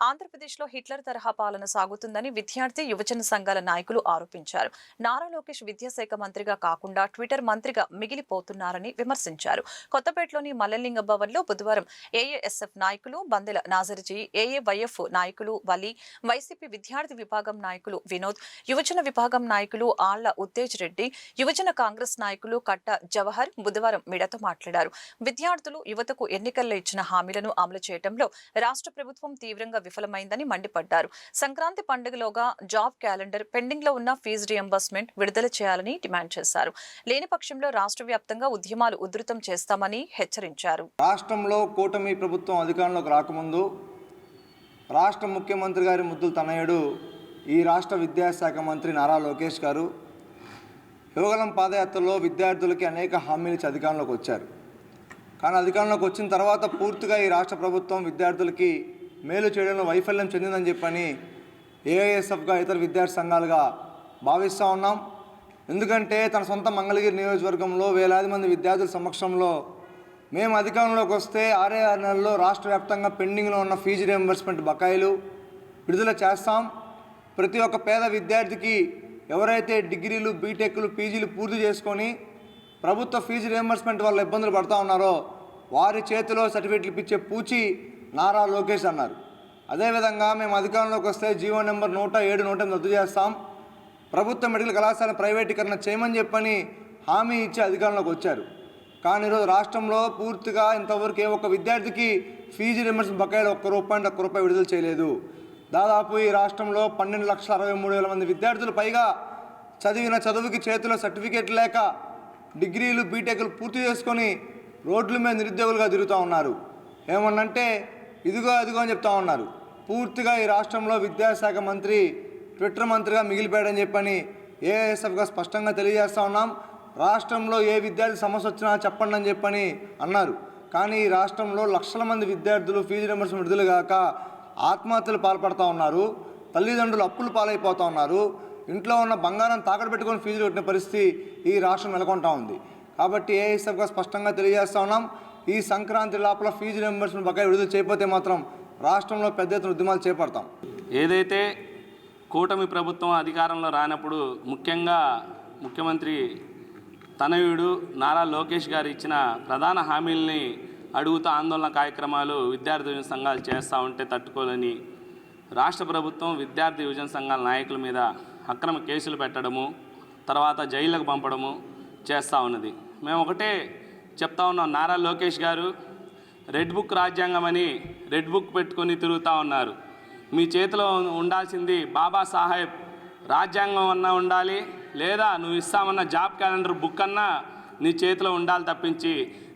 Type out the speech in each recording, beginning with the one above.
ఆంధ్రప్రదేశ్లో హిట్లర్ తరహా పాలన సాగుతుందని విద్యార్థి యువజన సంఘాల నాయకులు ఆరోపించారు. నారా లోకేష్ విద్యాశాఖ మంత్రిగా కాకుండా ట్విట్టర్ మంత్రిగా మిగిలిపోతున్నారని విమర్శించారు. కొత్తపేటలోని మల్లెలింగ భవన్లో బుధవారం ఏఏఎస్ఎఫ్ నాయకులు బందెల నాజర్జీ, ఏఏవైఎఫ్ నాయకులు వలి, వైసీపీ విద్యార్థి విభాగం నాయకులు వినోద్, యువజన విభాగం నాయకులు ఆళ్ల ఉత్తేజ్ రెడ్డి, యువజన కాంగ్రెస్ నాయకులు కట్ట జవహర్ బుధవారం మీడియాతో మాట్లాడారు. విద్యార్థులు యువతకు ఎన్నికల్లో ఇచ్చిన హామీలను అమలు చేయడంలో రాష్ట్ర ప్రభుత్వం తీవ్రంగా విఫలమైందని మండిపడ్డారు. సంక్రాంతి పండుగలోగా జాబ్ క్యాలెండర్, పెండింగ్ లో ఉన్న ఫీజు రియంబర్స్మెంట్ విడుదల చేయాలని డిమాండ్ చేశారు. లేని పక్షంలో రాష్ట్ర వ్యాప్తంగా ఉద్యమాలు ఉధృతం చేస్తామని హెచ్చరించారు. రాష్ట్రంలో కూటమి ప్రభుత్వం అధికారంలోకి రాకముందు రాష్ట్ర ముఖ్యమంత్రి గారి ముద్దుల తనయుడు ఈ రాష్ట్ర విద్యాశాఖ మంత్రి నారా లోకేష్ గారు యువగలం పాదయాత్రలో విద్యార్థులకి అనేక హామీలు ఇచ్చి అధికారంలోకి వచ్చారు. కానీ అధికారంలోకి వచ్చిన తర్వాత పూర్తిగా ఈ రాష్ట్ర ప్రభుత్వం విద్యార్థులకి మేలు చేయడంలో వైఫల్యం చెందిందని చెప్పని ఏఐఎస్ఎఫ్గా ఇతర విద్యార్థి సంఘాలుగా భావిస్తూ ఉన్నాం. ఎందుకంటే తన సొంత మంగళగిరి నియోజకవర్గంలో వేలాది మంది విద్యార్థుల సమక్షంలో మేము అధికారంలోకి వస్తే 6 నెలల్లో రాష్ట్ర వ్యాప్తంగా పెండింగ్లో ఉన్న ఫీజు రియంబర్స్మెంట్ బకాయిలు విడుదల చేస్తాం. ప్రతి ఒక్క పేద విద్యార్థికి ఎవరైతే డిగ్రీలు, బీటెక్లు, పీజీలు పూర్తి చేసుకొని ప్రభుత్వ ఫీజు రియంబర్స్మెంట్ వల్ల ఇబ్బందులు పడుతూ ఉన్నారో వారి చేతిలో సర్టిఫికెట్లు ఇప్పించే పూచి నారా లోకేష్ అన్నారు. అదేవిధంగా మేము అధికారంలోకి వస్తే జీవో నెంబర్ 107, 108 రద్దు చేస్తాం, ప్రభుత్వ మెడికల్ కళాశాల ప్రైవేటీకరణ చేయమని చెప్పని హామీ ఇచ్చి అధికారంలోకి వచ్చారు. కానీ ఈరోజు రాష్ట్రంలో పూర్తిగా ఇంతవరకు ఏ ఒక్క విద్యార్థికి ఫీజు రియంబర్స్మెంట్ బకాయిలు ఒక్క రూపాయి విడుదల చేయలేదు. దాదాపు ఈ రాష్ట్రంలో 12,63,000 మంది విద్యార్థులు పైగా చదివిన చదువుకి చేతిలో సర్టిఫికేట్ లేక డిగ్రీలు, బీటెక్లు పూర్తి చేసుకొని రోడ్ల మీద నిరుద్యోగులుగా తిరుగుతూ ఉన్నారు. ఏమన్నంటే ఇదిగో అదిగో అని చెప్తా ఉన్నారు. పూర్తిగా ఈ రాష్ట్రంలో విద్యాశాఖ మంత్రి ట్విట్టర్ మంత్రిగా మిగిలిపోయాడని చెప్పని ఏఐఎస్ఎఫ్గా స్పష్టంగా తెలియజేస్తూ ఉన్నాం. రాష్ట్రంలో ఏ విద్యార్థి సమస్య వచ్చినా చెప్పండి అని చెప్పని అన్నారు. కానీ ఈ రాష్ట్రంలో లక్షల మంది విద్యార్థులు ఫీజు రియంబర్స్మెంట్ విడుదల కాక ఆత్మహత్యలు పాల్పడుతూ ఉన్నారు. తల్లిదండ్రులు అప్పులు పాలైపోతూ ఉన్నారు. ఇంట్లో ఉన్న బంగారం తాకట్టు పెట్టుకొని ఫీజులు కట్టిన పరిస్థితి ఈ రాష్ట్రం నెలకొంటా ఉంది. కాబట్టి ఏఐఎస్ఎఫ్గా స్పష్టంగా తెలియజేస్తూ ఉన్నాం, ఈ సంక్రాంతి లోపల ఫీజు రియంబర్స్మెంట్ బకాయి విడుదల చేయకపోతే మాత్రం రాష్ట్రంలో పెద్ద ఎత్తున ఉద్యమాలు చేపడతాం. ఏదైతే కూటమి ప్రభుత్వం అధికారంలో రానప్పుడు ముఖ్యంగా ముఖ్యమంత్రి తనయుడు నారా లోకేష్ గారు ఇచ్చిన ప్రధాన హామీల్ని అడుగుతూ ఆందోళన కార్యక్రమాలు విద్యార్థి యువజన సంఘాలు చేస్తూ ఉంటే తట్టుకోలేని రాష్ట్ర ప్రభుత్వం విద్యార్థి యువజన సంఘాల నాయకుల మీద అక్రమ కేసులు పెట్టడము, తర్వాత జైళ్ళకు పంపడము చేస్తూ ఉన్నది. మేము ఒకటే చెప్తా ఉన్నాం, నారా లోకేష్ గారు రెడ్ బుక్ రాజ్యాంగం అని రెడ్ బుక్ పెట్టుకొని తిరుగుతూ ఉన్నారు. మీ చేతిలో ఉండాల్సింది బాబాసాహెబ్ రాజ్యాంగం అన్నా ఉండాలి, లేదా నువ్వు ఇస్తామన్న జాబ్ క్యాలెండర్ బుక్ అన్నా నీ చేతిలో ఉండాలి తప్పించి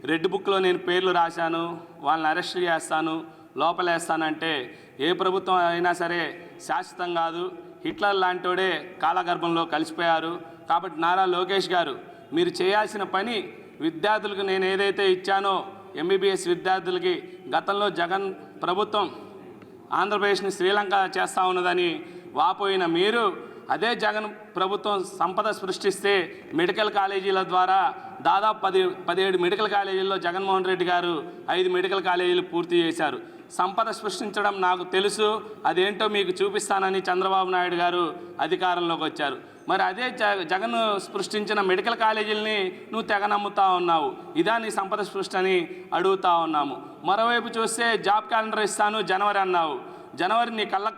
రెడ్ బుక్లో నేను పేర్లు రాశాను, వాళ్ళని అరెస్ట్ చేస్తాను, లోపలేస్తానంటే ఏ ప్రభుత్వం అయినా సరే శాశ్వతం కాదు. హిట్లర్ లాంటోడే కాలగర్భంలో కలిసిపోయారు. కాబట్టి నారా లోకేష్ గారు మీరు చేయాల్సిన పని, విద్యార్థులకు నేను ఏదైతే ఇచ్చానో ఎంబీబీఎస్ విద్యార్థులకి గతంలో జగన్ ప్రభుత్వం ఆంధ్రప్రదేశ్ని శ్రీలంక చేస్తూ ఉన్నదని వాపోయిన మీరు అదే జగన్ ప్రభుత్వం సంపద సృష్టిస్తే మెడికల్ కాలేజీల ద్వారా దాదాపు 17 మెడికల్ కాలేజీల్లో జగన్మోహన్ రెడ్డి గారు 5 మెడికల్ కాలేజీలు పూర్తి చేశారు. సంపద సృష్టించడం నాకు తెలుసు, అదేంటో మీకు చూపిస్తానని చంద్రబాబు నాయుడు గారు అధికారంలోకి వచ్చారు. మరి అదే జగన్ సృష్టించిన మెడికల్ కాలేజీలని నువ్వు తెగ నమ్ముతా ఉన్నావు. ఇదా నీ సంపద సృష్టి అని అడుగుతా ఉన్నాము. మరోవైపు చూస్తే జాబ్ క్యాలెండర్ ఇస్తాను జనవరి అన్నావు. జనవరి నీ కళ్ళకు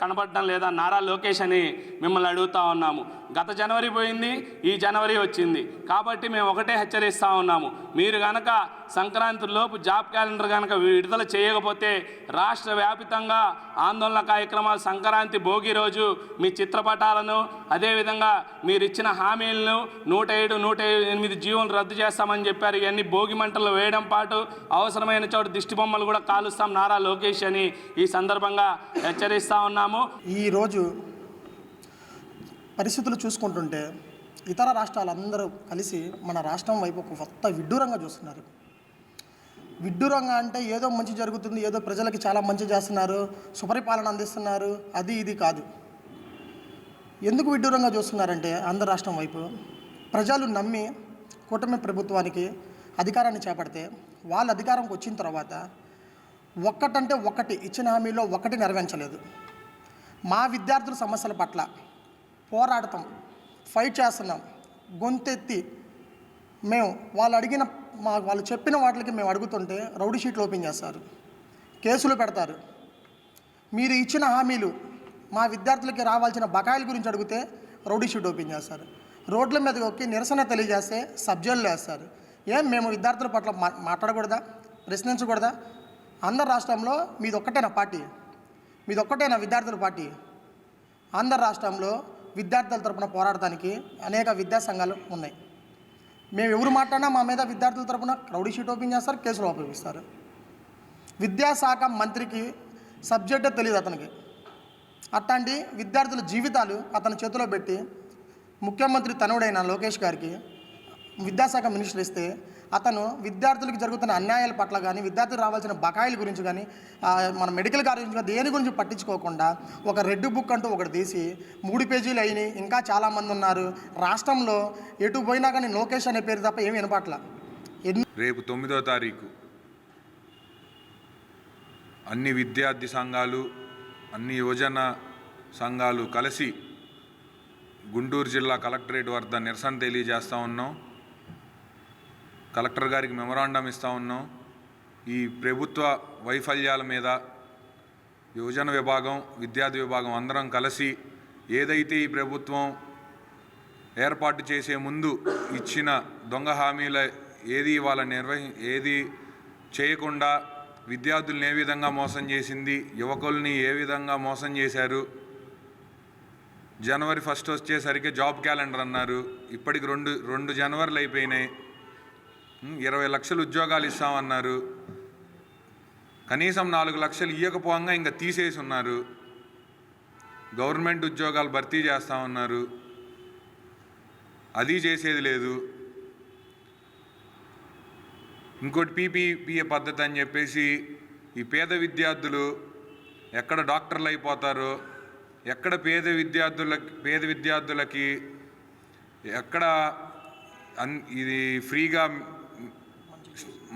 కనబడడం లేదా నారా లోకేష్ అని మిమ్మల్ని అడుగుతా ఉన్నాము. గత జనవరి పోయింది, ఈ జనవరి వచ్చింది. కాబట్టి మేము ఒకటే హెచ్చరిస్తూ ఉన్నాము, మీరు కనుక సంక్రాంతిలోపు జాబ్ క్యాలెండర్ కనుక విడుదల చేయకపోతే రాష్ట్ర వ్యాప్తంగా ఆందోళన కార్యక్రమాలు, సంక్రాంతి భోగి రోజు మీ చిత్రపటాలను, అదేవిధంగా మీరు ఇచ్చిన హామీలను 107, 108 జీవోలు రద్దు చేస్తామని చెప్పారు. ఇవన్నీ భోగి మంటలు వేయడం పాటు అవసరమైన చోట దిష్టి బొమ్మలు కూడా కాలుస్తాం నారా లోకేష్ అని ఈ సందర్భంగా హెచ్చరిస్తూ ఉన్నాము. ఈరోజు పరిస్థితులు చూసుకుంటుంటే ఇతర రాష్ట్రాలందరూ కలిసి మన రాష్ట్రం వైపు ఒక కొత్త విడ్డూరంగా చూస్తున్నారు. విడ్డూరంగా అంటే ఏదో మంచి జరుగుతుంది, ఏదో ప్రజలకి చాలా మంచి చేస్తున్నారు, సుపరిపాలన అందిస్తున్నారు, అది ఇది కాదు. ఎందుకు విడ్డూరంగా చూస్తున్నారంటే ఆంధ్ర రాష్ట్రం వైపు ప్రజలు నమ్మి కూటమి ప్రభుత్వానికి అధికారాన్ని చేపడితే వాళ్ళ అధికారంకి వచ్చిన తర్వాత ఒక్కటంటే ఒకటి ఇచ్చిన హామీలో ఒకటి నెరవేర్చలేదు. మా విద్యార్థుల సమస్యల పట్ల పోరాడతాం, ఫైట్ చేస్తున్నాం, గొంతెత్తి మేము వాళ్ళు చెప్పిన వాటికి మేము అడుగుతుంటే రౌడీ షీట్లు ఓపెన్ చేస్తారు, కేసులు పెడతారు. మీరు ఇచ్చిన హామీలు మా విద్యార్థులకి రావాల్సిన బకాయిల గురించి అడిగితే రౌడీ షీట్ ఓపెన్ చేస్తారు. రోడ్ల మీదకి ఒక్కి నిరసన తెలియజేస్తే సబ్జెక్టులు వేస్తారు. మేము విద్యార్థుల పట్ల మాట్లాడకూడదా, ప్రశ్నించకూడదా? ఆంధ్ర రాష్ట్రంలో మీదొక్కటేనా పార్టీ? మీదొక్కటేనా విద్యార్థుల పార్టీ? ఆంధ్ర రాష్ట్రంలో విద్యార్థుల తరపున పోరాడటానికి అనేక విద్యా సంఘాలు ఉన్నాయి. మేము ఎవరు మాట్లాడినా మా మీద విద్యార్థుల తరపున రౌడీ షీట్ ఓపెన్ చేస్తారు, కేసులు ఓపెన్ చేస్తారు. విద్యాశాఖ మంత్రికి సబ్జెక్టే తెలియదు అతనికి. అట్లాంటి విద్యార్థుల జీవితాలు అతని చేతిలో పెట్టి ముఖ్యమంత్రి తనుడైన లోకేష్ గారికి విద్యాశాఖ మినిస్టర్ ఇస్తే అతను విద్యార్థులకు జరుగుతున్న అన్యాయాల పట్ల కానీ, విద్యార్థులకు రావాల్సిన బకాయిల గురించి కానీ, మన మెడికల్ కాలేజ్ గురించి దేని గురించి పట్టించుకోకుండా ఒక రెడ్ బుక్ అంటూ ఒకటి తీసి 3 పేజీలు అయినాయి, ఇంకా చాలామంది ఉన్నారు. రాష్ట్రంలో ఎటు పోయినా కానీ లోకేష్ అనే పేరు తప్ప ఏమి వినపట్ల. రేపు 9వ తారీఖు అన్ని విద్యార్థి సంఘాలు, అన్ని యువజన సంఘాలు కలిసి గుంటూరు జిల్లా కలెక్టరేట్ వద్ద నిరసన తెలియజేస్తూ ఉన్నాం. కలెక్టర్ గారికి మెమొరాండం ఇస్తూ ఉన్నాం. ఈ ప్రభుత్వ వైఫల్యాల మీద యువజన విభాగం, విద్యార్థి విభాగం అందరం కలిసి ఏదైతే ఈ ప్రభుత్వం ఏర్పాటు చేసే ముందు ఇచ్చిన దొంగ హామీల ఏది చేయకుండా విద్యార్థులను ఏ విధంగా మోసం చేసింది, యువకుల్ని ఏ విధంగా మోసం చేశారు. జనవరి 1 వచ్చేసరికి జాబ్ క్యాలెండర్ అన్నారు. ఇప్పటికి రెండు జనవరిలు అయిపోయినాయి. 20 లక్షల ఉద్యోగాలు ఇస్తామన్నారు. కనీసం 4 లక్షలు ఇవ్వకపోగా ఇంకా తీసేసి ఉన్నారు. గవర్నమెంట్ ఉద్యోగాలు భర్తీ చేస్తామన్నారు, అది చేసేది లేదు. ఇంకోటి పీపీపీఏ పద్ధతి అని చెప్పేసి ఈ పేద విద్యార్థులు ఎక్కడ డాక్టర్లు అయిపోతారో, ఎక్కడ పేద విద్యార్థులకి ఎక్కడ ఇది ఫ్రీగా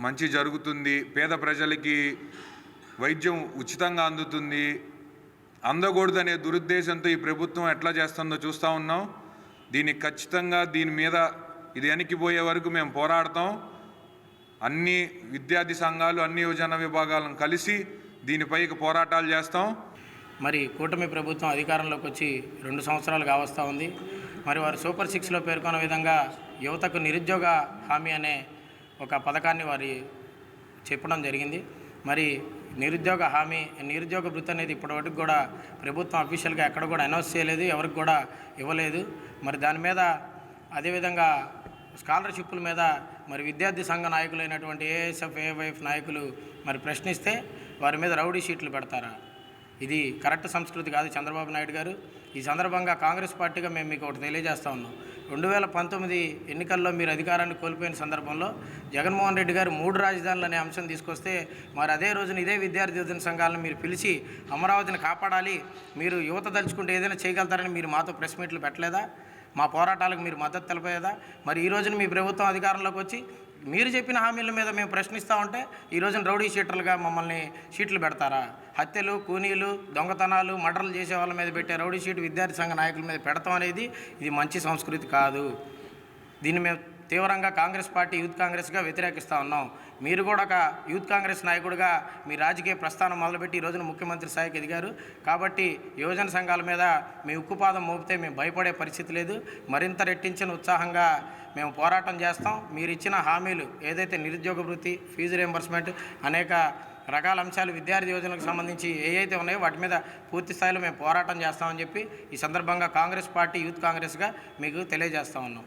మంచి జరుగుతుంది, పేద ప్రజలకి వైద్యం ఉచితంగా అందుతుంది, అందకూడదనే దురుద్దేశంతో ఈ ప్రభుత్వం ఎట్లా చేస్తుందో చూస్తూ ఉన్నాం. దీనికి ఖచ్చితంగా దీని మీద ఇది వెనక్కిపోయే వరకు మేము పోరాడతాం. అన్ని విద్యార్థి సంఘాలు, అన్ని యువజన విభాగాలను కలిసి దీనిపైకి పోరాటాలు చేస్తాం. మరి కూటమి ప్రభుత్వం అధికారంలోకి వచ్చి 2 సంవత్సరాలు కావస్తూ ఉంది. మరి వారు సూపర్ 6లో పేర్కొన్న విధంగా యువతకు నిరుద్యోగ హామీ అనే ఒక పథకాన్ని వారి చెప్పడం జరిగింది. మరి నిరుద్యోగ వృత్తి అనేది ఇప్పటివరకు కూడా ప్రభుత్వం అఫీషియల్గా ఎక్కడ కూడా అనౌన్స్ చేయలేదు, ఎవరికి కూడా ఇవ్వలేదు. మరి దాని మీద అదేవిధంగా స్కాలర్షిప్ల మీద మరి విద్యార్థి సంఘ నాయకులైనటువంటి ఏఎస్ఎఫ్, ఏవైఎఫ్ నాయకులు మరి ప్రశ్నిస్తే వారి మీద రౌడీ షీట్లు పెడతారా? ఇది కరెక్ట్ సంస్కృతి కాదు చంద్రబాబు నాయుడు గారు. ఈ సందర్భంగా కాంగ్రెస్ పార్టీగా మేము మీకు ఒకటి తెలియజేస్తూ ఉన్నాం. 2019 ఎన్నికల్లో మీరు అధికారాన్ని కోల్పోయిన సందర్భంలో జగన్మోహన్ రెడ్డి గారు 3 రాజధానులు అనే అంశం తీసుకొస్తే మరి అదే రోజున ఇదే విద్యార్థి యువజన సంఘాలను మీరు పిలిచి అమరావతిని కాపాడాలి, మీరు యువత తలుచుకుంటే ఏదైనా చేయగలుగుతారని మీరు మాతో ప్రెస్ మీట్లు పెట్టలేదా? మా పోరాటాలకు మీరు మద్దతు తెలిపేదా? మరి ఈ రోజున మీ ప్రభుత్వం అధికారంలోకి వచ్చి మీరు చెప్పిన హామీల మీద మేము ప్రశ్నిస్తూ ఉంటే ఈ రోజున రౌడీ షీటర్లుగా మమ్మల్ని షీట్లు పెడతారా? హత్యలు, కూనీలు, దొంగతనాలు, మర్డర్లు చేసే వాళ్ళ మీద పెట్టే రౌడీ షీట్ విద్యార్థి సంఘ నాయకుల మీద పెడతాం అనేది ఇది మంచి సంస్కృతి కాదు. దీన్ని మేము తీవ్రంగా కాంగ్రెస్ పార్టీ, యూత్ కాంగ్రెస్గా వ్యతిరేకిస్తూ ఉన్నాం. మీరు కూడా ఒక యూత్ కాంగ్రెస్ నాయకుడిగా మీ రాజకీయ ప్రస్థానం మొదలుపెట్టి ఈ రోజున ముఖ్యమంత్రి స్థాయికి ఎదిగారు. కాబట్టి యువజన సంఘాల మీద మీ ఉక్కుపాదం మోపితే మేము భయపడే పరిస్థితి లేదు. మరింత రెట్టించిన ఉత్సాహంగా మేము పోరాటం చేస్తాం. మీరు ఇచ్చిన హామీలు ఏదైతే నిరుద్యోగ వృత్తి, ఫీజు రియంబర్స్మెంట్, అనేక రకాల అంశాలు విద్యార్థి యోజనకు సంబంధించి ఏవైతే ఉన్నాయో వాటి మీద పూర్తి స్థాయిలో మేము పోరాటం చేస్తామని చెప్పి ఈ సందర్భంగా కాంగ్రెస్ పార్టీ, యూత్ కాంగ్రెస్గా మీకు తెలియజేస్తూ ఉన్నాం.